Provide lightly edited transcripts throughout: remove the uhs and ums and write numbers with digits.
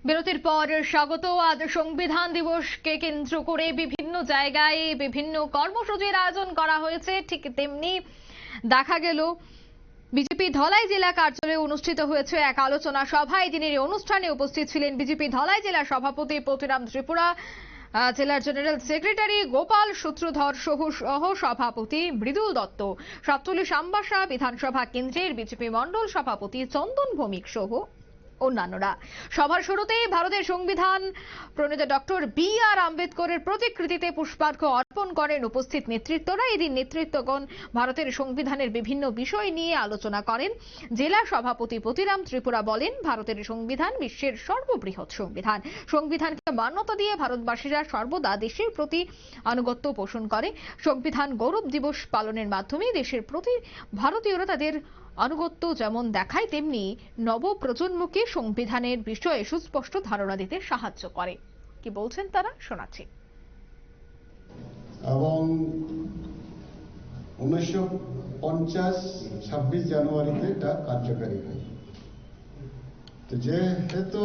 বিরতির পর স্বাগত। আজ সংবিধান দিবসকে কেন্দ্র করে বিভিন্ন জায়গায় বিভিন্ন কর্মসূচির আয়োজন করা হয়েছে। ঠিক তেমনি দেখা গেল বিজেপি ধলাই জেলা কার্যালয়ে অনুষ্ঠিত হয়েছে এক আলোচনা সভা। এদিনের এই অনুষ্ঠানে উপস্থিত ছিলেন বিজেপি ধলাই জেলা সভাপতি পতিরাম ত্রিপুরা, জেলার জেনারেল সেক্রেটারি গোপাল সূত্রধর সহ সভাপতি মৃদুল দত্ত, সাতচল্লিশ আমবাসা বিধানসভা কেন্দ্রের বিজেপি মণ্ডল সভাপতি চন্দন ভৌমিক সহ অন্যান্যরা। সভার শুরুতেই ভারতের সংবিধান প্রণেতা ডক্টর বি.আর. আম্বেদকরের প্রতিকৃতিতে পুষ্পার্ঘ্য অর্পণ করেন উপস্থিত নেতৃত্বরা। এদিন নেতৃত্বগণ ভারতের সংবিধানের বিভিন্ন বিষয় নিয়ে আলোচনা করেন। জেলা সভাপতি পতিরাম ত্রিপুরা বলেন, ভারতের সংবিধান বিশ্বের সর্ববৃহৎ সংবিধান। সংবিধানকে মান্যতা দিয়ে ভারতবাসীরা সর্বদা দেশের প্রতি আনুগত্য পোষণ করে। সংবিধান গৌরব দিবস পালনের মাধ্যমে দেশের প্রতি ভারতীয়রা তাদের আনুগত্য যেমন দেখায়, তেমনি নব প্রজন্মকে সংবিধানের বিষয়ে সুস্পষ্ট ধারণা দিতে সাহায্য করে। কি বলছেন তারা, শোনাচ্ছি। এবং 1950 26 জানুয়ারিতে এটা কার্যকারী হয়। তো যেহেতু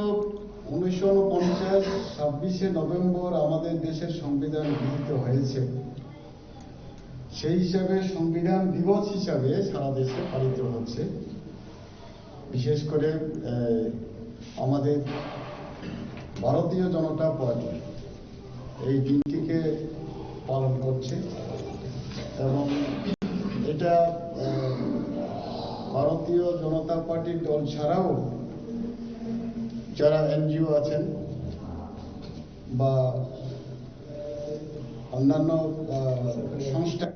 1949 26শে নভেম্বর আমাদের দেশের সংবিধান গৃহীত হয়েছে, সেই হিসাবে সংবিধান দিবস হিসাবে সারা দেশে পালিত হচ্ছে। বিশেষ করে আমাদের ভারতীয় জনতা পার্টি এই দিনটিকে পালন করছে এবং এটা ভারতীয় জনতা পার্টির দল ছাড়াও যারা এনজিও আছেন বা অন্যান্য সংস্থা,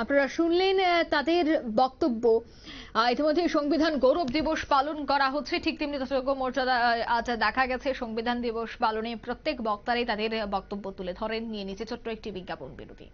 আপনারা শুনলেন তাদের বক্তব্য। ইতিমধ্যে সংবিধান গৌরব দিবস পালন করা হচ্ছে, ঠিক তেমনি যথাযোগ্য মর্যাদা আজ দেখা গেছে সংবিধান দিবস পালনে প্রত্যেক বক্তারাই তাদের বক্তব্য তুলে ধরেন। নিয়ে নিচে ছোট্ট একটি বিজ্ঞাপন বিরতি।